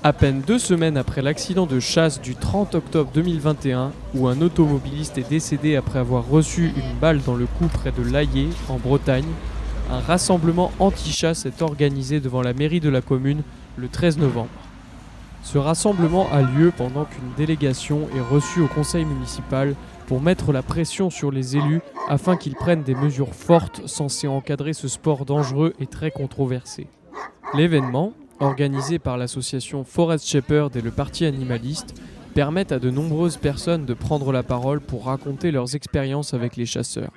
À peine 2 semaines après l'accident de chasse du 30 octobre 2021, où un automobiliste est décédé après avoir reçu une balle dans le cou près de l'Aillé, en Bretagne, un rassemblement anti-chasse est organisé devant la mairie de la commune le 13 novembre. Ce rassemblement a lieu pendant qu'une délégation est reçue au conseil municipal pour mettre la pression sur les élus afin qu'ils prennent des mesures fortes censées encadrer ce sport dangereux et très controversé. L'événement, organisé par l'association Forest Shepherd et le Parti animaliste, permet à de nombreuses personnes de prendre la parole pour raconter leurs expériences avec les chasseurs.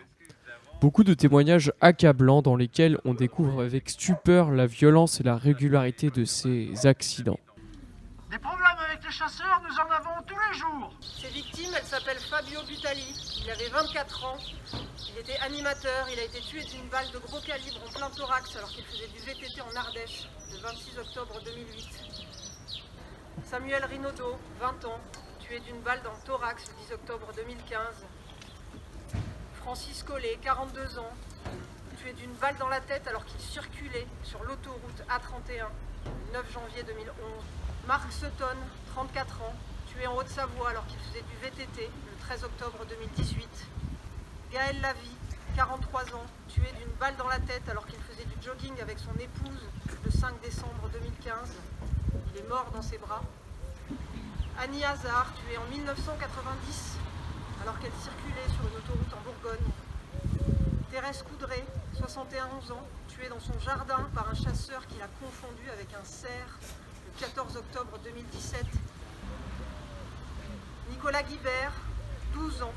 Beaucoup de témoignages accablants dans lesquels on découvre avec stupeur la violence et la régularité de ces accidents. Des problèmes avec les chasseurs, nous en avons tous les jours. Ses victimes, elle s'appelle Fabio Butali, il avait 24 ans, il était animateur, il a été tué d'une balle de gros calibre en plein thorax alors qu'il faisait du VTT en Ardèche le 26 octobre 2008. Samuel Rinaudot, 20 ans, tué d'une balle dans le thorax le 10 octobre 2015. Francis Collet, 42 ans, tué d'une balle dans la tête alors qu'il circulait sur l'autoroute A31 le 9 janvier 2011. Marc Sutton, 34 ans, tué en Haute-Savoie alors qu'il faisait du VTT le 13 octobre 2018. Gaël Lavie, 43 ans, tué d'une balle dans la tête alors qu'il faisait du jogging avec son épouse le 5 décembre 2015. Il est mort dans ses bras. Annie Hazard, tuée en 1990 alors qu'elle circulait sur une autoroute en Bourgogne. Thérèse Coudray, 71 ans, tuée dans son jardin par un chasseur qui l'a confondu avec un cerf le 14 octobre 2017. Nicolas Guibert, 12 ans,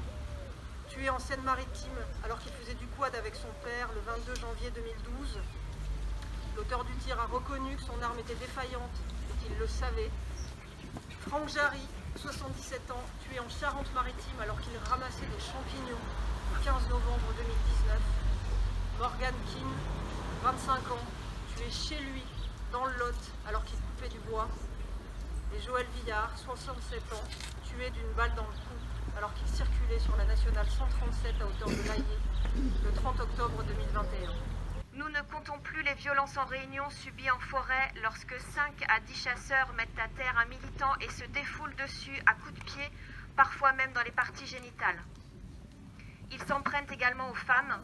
tué en Seine-Maritime alors qu'il faisait du quad avec son père le 22 janvier 2012. L'auteur du tir a reconnu que son arme était défaillante et qu'il le savait. Franck Jarry, 77 ans, tué en Charente-Maritime alors qu'il ramassait des champignons le 15 novembre 2019. Morgan Kim, 25 ans, tué chez lui, dans le Lot, alors qu'il coupait du bois. Et Joël Villard, 67 ans, tué d'une balle dans le cou, alors qu'il circulait sur la nationale 137 à hauteur de l'Aillé, le 30 octobre 2021. Nous ne comptons plus les violences en réunion subies en forêt lorsque 5 à 10 chasseurs mettent à terre un militant et se défoulent dessus à coups de pied, parfois même dans les parties génitales. Ils s'en prennent également aux femmes,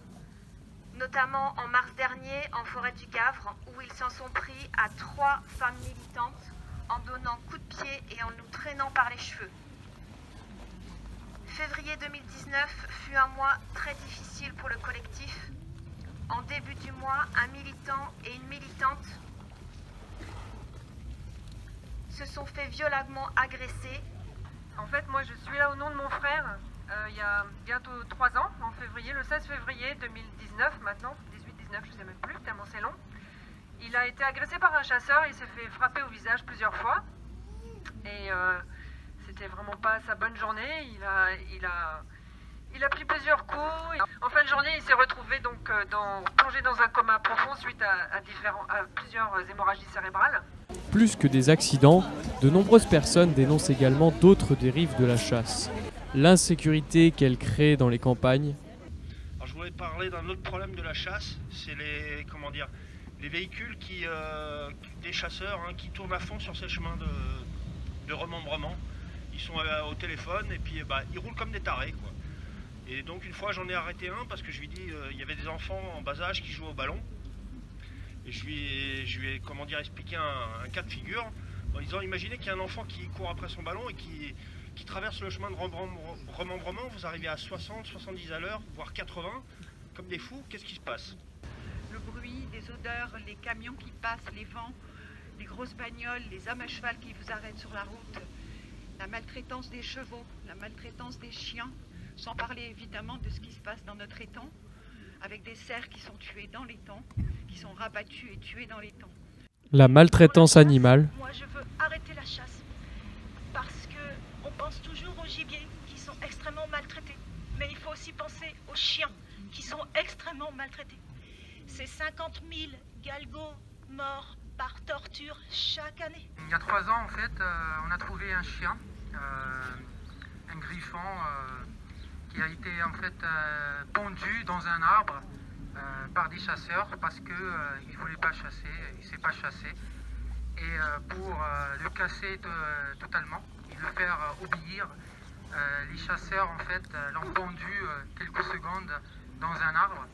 notamment en mars dernier en forêt du Gavre, où ils s'en sont pris à 3 femmes militantes en donnant coups de pied et en nous traînant par les cheveux. Février 2019 fut un mois très difficile pour le collectif. En début du mois, un militant et une militante se sont fait violemment agresser. En fait, moi je suis là au nom de mon frère, il y a bientôt 3 ans, en février, le 16 février 2019 maintenant, 18-19, je sais même plus, tellement c'est long. Il a été agressé par un chasseur, il s'est fait frapper au visage plusieurs fois. Et c'était vraiment pas sa bonne journée, il a pris plusieurs coups. En fin de journée, il s'est retrouvé donc plongé dans un coma profond suite à plusieurs hémorragies cérébrales. Plus que des accidents, de nombreuses personnes dénoncent également d'autres dérives de la chasse. L'insécurité qu'elle crée dans les campagnes. Alors, je voulais parler d'un autre problème de la chasse, c'est les véhicules des chasseurs qui tournent à fond sur ces chemins de remembrement. Ils sont au téléphone et puis ils roulent comme des tarés, quoi. Et donc une fois j'en ai arrêté un parce que je lui ai dit il y avait des enfants en bas âge qui jouaient au ballon. Et je lui ai expliqué un cas de figure en disant imaginez qu'il y a un enfant qui court après son ballon et qui traverse le chemin de remembrement, vous arrivez à 60, 70 à l'heure, voire 80, comme des fous, qu'est-ce qui se passe? Le bruit, les odeurs, les camions qui passent, les vents, les grosses bagnoles, les hommes à cheval qui vous arrêtent sur la route, la maltraitance des chevaux, la maltraitance des chiens, sans parler évidemment de ce qui se passe dans notre étang, avec des cerfs qui sont tués dans l'étang, qui sont rabattus et tués dans l'étang. La maltraitance animale. Moi, je veux arrêter la chasse parce que on pense toujours aux gibiers qui sont extrêmement maltraités, mais il faut aussi penser aux chiens qui sont extrêmement maltraités. C'est 50 000 galgos morts par torture chaque année. Il y a 3 ans, en fait, on a trouvé un chien, un griffon, qui a été en fait pendu dans un arbre par des chasseurs parce qu'il ne voulait pas chasser, il ne sait pas chasser. et pour le casser totalement et le faire obéir. Les chasseurs en fait l'ont pendu quelques secondes dans un arbre.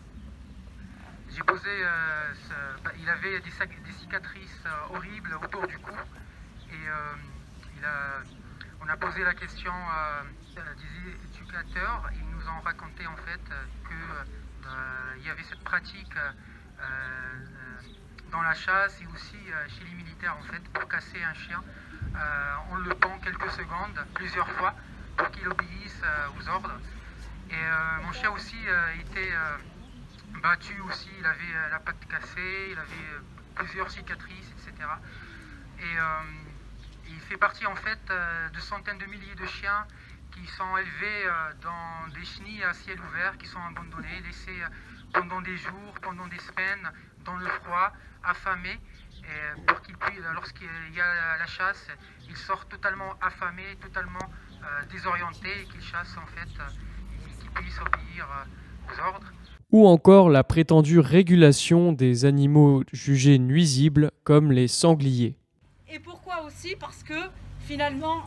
J'ai posé, il avait des cicatrices horribles autour du cou et on a posé la question des éducateurs. Ils nous ont raconté en fait qu'il y avait cette pratique dans la chasse et aussi chez les militaires en fait pour casser un chien. On le pend quelques secondes, plusieurs fois, pour qu'il obéisse aux ordres. Et mon chien aussi était battu aussi, il avait la patte cassée, il avait plusieurs cicatrices, etc. Et il fait partie en fait de centaines de milliers de chiens qui sont élevés dans des chenilles à ciel ouvert, qui sont abandonnés, laissés pendant des jours, pendant des semaines, dans le froid, affamés, et pour qu'ils puissent, lorsqu'il y a la chasse, ils sortent totalement affamés, totalement désorientés, et qu'ils chassent en fait, qu'ils puissent obéir aux ordres. Ou encore la prétendue régulation des animaux jugés nuisibles comme les sangliers. Et pourquoi aussi? Parce que finalement,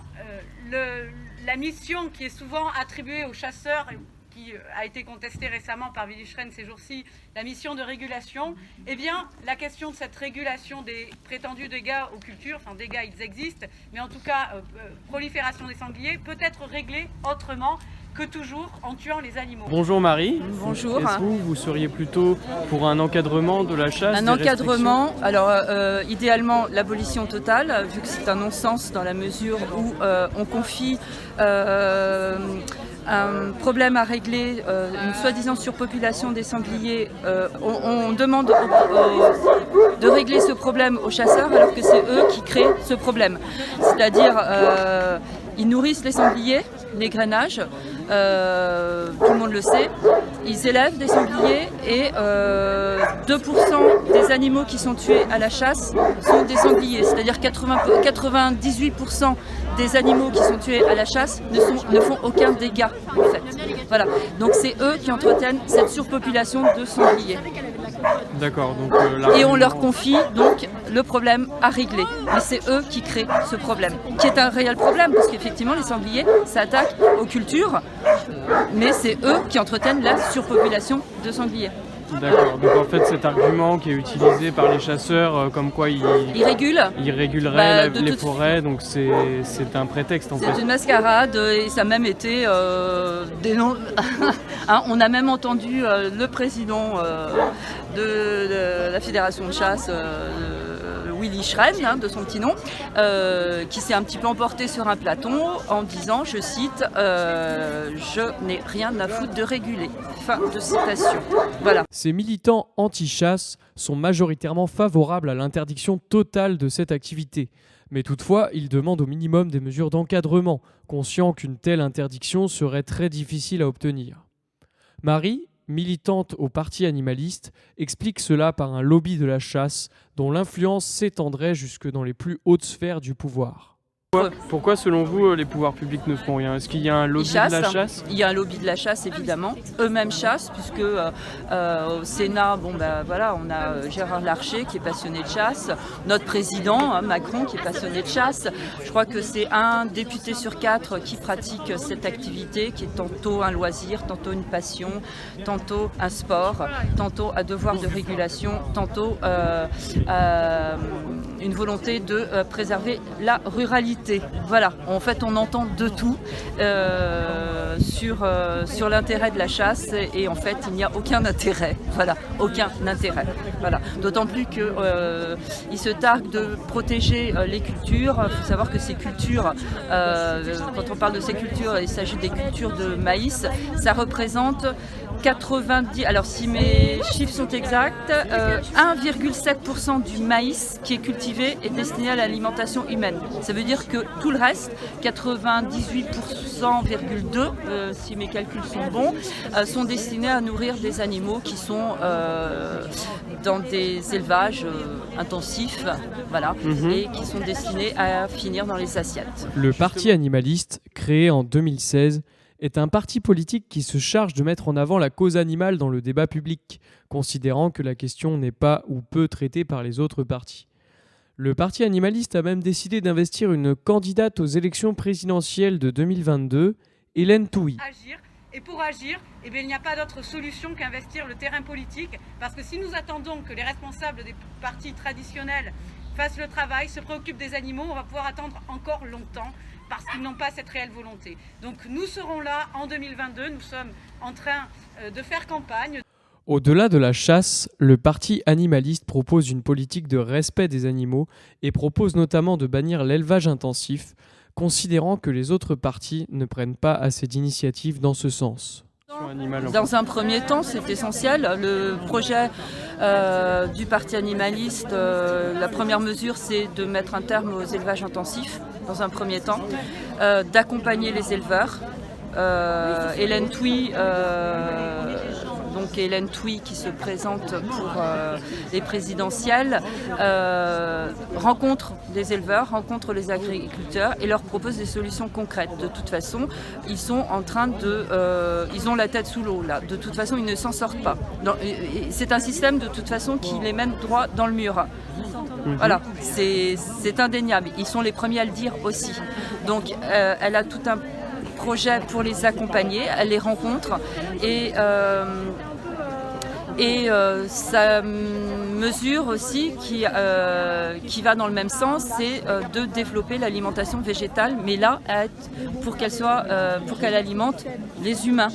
la mission qui est souvent attribuée aux chasseurs, qui a été contestée récemment par Willy Schren ces jours-ci, la mission de régulation, eh bien, la question de cette régulation des prétendus dégâts aux cultures, enfin dégâts ils existent, mais en tout cas, prolifération des sangliers, peut être réglée autrement que toujours en tuant les animaux. Bonjour Marie. Bonjour. Est-ce que vous seriez plutôt pour un encadrement de la chasse? Un encadrement, alors idéalement l'abolition totale, vu que c'est un non-sens dans la mesure où on confie un problème à régler, une soi-disant surpopulation des sangliers. On demande de régler ce problème aux chasseurs alors que c'est eux qui créent ce problème. C'est-à-dire ils nourrissent les sangliers, les grainages, tout le monde le sait. Ils élèvent des sangliers et 2% des animaux qui sont tués à la chasse sont des sangliers. C'est-à-dire 98% des animaux qui sont tués à la chasse ne font aucun dégât en fait. Voilà. Donc c'est eux qui entretiennent cette surpopulation de sangliers. D'accord. Donc, et on leur confie donc le problème à régler. Mais c'est eux qui créent ce problème, qui est un réel problème, parce qu'effectivement les sangliers s'attaquent aux cultures, mais c'est eux qui entretiennent la surpopulation de sangliers. D'accord, donc en fait cet argument qui est utilisé par les chasseurs comme quoi ils réguleraient les forêts, donc c'est un prétexte en fait. C'est une mascarade et ça a même été on a même entendu le président de la fédération de chasse, Willy Schren, de son petit nom, qui s'est un petit peu emporté sur un platon en disant, je cite, je n'ai rien à foutre de réguler. Fin de citation. Voilà. Ces militants anti-chasse sont majoritairement favorables à l'interdiction totale de cette activité. Mais toutefois, ils demandent au minimum des mesures d'encadrement, conscients qu'une telle interdiction serait très difficile à obtenir. Marie, militante au Parti animaliste, explique cela par un lobby de la chasse dont l'influence s'étendrait jusque dans les plus hautes sphères du pouvoir. Pourquoi, selon vous, les pouvoirs publics ne font rien? Est-ce qu'il y a un lobby de la chasse? Il y a un lobby de la chasse, évidemment. Eux-mêmes chassent, puisque au Sénat, voilà, on a Gérard Larcher qui est passionné de chasse, notre président, Macron, qui est passionné de chasse. Je crois que c'est un député sur 4 qui pratique cette activité, qui est tantôt un loisir, tantôt une passion, tantôt un sport, tantôt un devoir de régulation, tantôt une volonté de préserver la ruralité. Voilà, en fait on entend de tout sur l'intérêt de la chasse et en fait il n'y a aucun intérêt, voilà, aucun intérêt. Voilà. D'autant plus qu'ils se targuent de protéger les cultures. Il faut savoir que ces cultures, quand on parle de ces cultures, il s'agit des cultures de maïs, ça représente 90, alors si mes chiffres sont exacts, 1,7% du maïs qui est cultivé est destiné à l'alimentation humaine. Ça veut dire que tout le reste, 98,2%, si mes calculs sont bons, sont destinés à nourrir des animaux qui sont dans des élevages intensifs, voilà, et qui sont destinés à finir dans les assiettes. Le Parti animaliste, créé en 2016, est un parti politique qui se charge de mettre en avant la cause animale dans le débat public, considérant que la question n'est pas ou peu traitée par les autres partis. Le parti animaliste a même décidé d'investir une candidate aux élections présidentielles de 2022, Hélène Touy. Agir. Et pour agir, il n'y a pas d'autre solution qu'investir le terrain politique, parce que si nous attendons que les responsables des partis traditionnels fassent le travail, se préoccupent des animaux, on va pouvoir attendre encore longtemps, parce qu'ils n'ont pas cette réelle volonté. Donc nous serons là en 2022, nous sommes en train de faire campagne. Au-delà de la chasse, le parti animaliste propose une politique de respect des animaux et propose notamment de bannir l'élevage intensif, considérant que les autres partis ne prennent pas assez d'initiatives dans ce sens. Dans un premier temps, c'est essentiel. Le projet du parti animaliste, la première mesure, c'est de mettre un terme aux élevages intensifs, dans un premier temps, d'accompagner les éleveurs. Hélène Touy qui se présente pour les présidentielles, rencontre des éleveurs, rencontre les agriculteurs et leur propose des solutions concrètes. De toute façon, ils ont la tête sous l'eau là. De toute façon, ils ne s'en sortent pas. C'est un système de toute façon qui les mène droit dans le mur. Voilà, c'est indéniable. Ils sont les premiers à le dire aussi. Donc, elle a tout un projet pour les accompagner, elle les rencontre et sa mesure aussi qui va dans le même sens, c'est de développer l'alimentation végétale, mais là pour qu'elle alimente les humains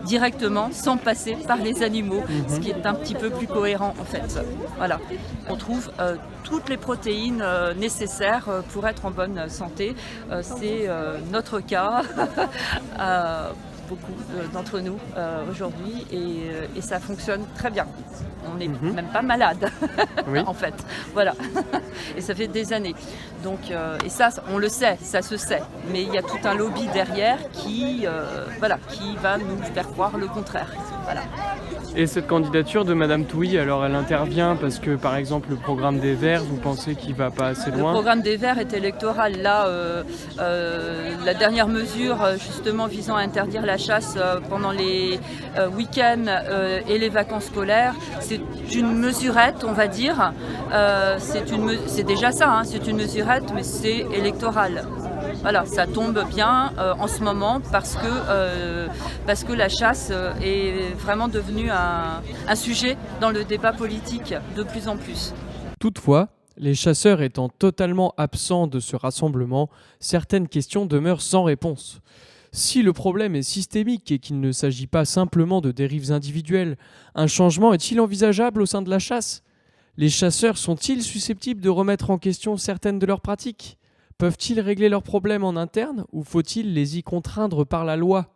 directement, sans passer par les animaux, ce qui est un petit peu plus cohérent en fait. Voilà. On trouve toutes les protéines nécessaires pour être en bonne santé. C'est notre cas. Beaucoup d'entre nous aujourd'hui et ça fonctionne très bien. On n'est même pas malade en fait. Voilà. Et ça fait des années. Donc, et ça, on le sait, ça se sait. Mais il y a tout un lobby derrière qui va nous faire croire le contraire. Voilà. Et cette candidature de Madame Touy, alors elle intervient parce que par exemple le programme des Verts, vous pensez qu'il va pas assez loin ? Le programme des Verts est électoral. Là, la dernière mesure justement visant à interdire la chasse pendant les week-ends et les vacances scolaires, c'est une mesurette, on va dire. C'est déjà ça, hein, c'est une mesurette, mais c'est électoral. Voilà, ça tombe bien en ce moment parce que la chasse est vraiment devenue un sujet dans le débat politique de plus en plus. Toutefois, les chasseurs étant totalement absents de ce rassemblement, certaines questions demeurent sans réponse. Si le problème est systémique et qu'il ne s'agit pas simplement de dérives individuelles, un changement est-il envisageable au sein de la chasse ? Les chasseurs sont-ils susceptibles de remettre en question certaines de leurs pratiques ? Peuvent-ils régler leurs problèmes en interne ou faut-il les y contraindre par la loi ?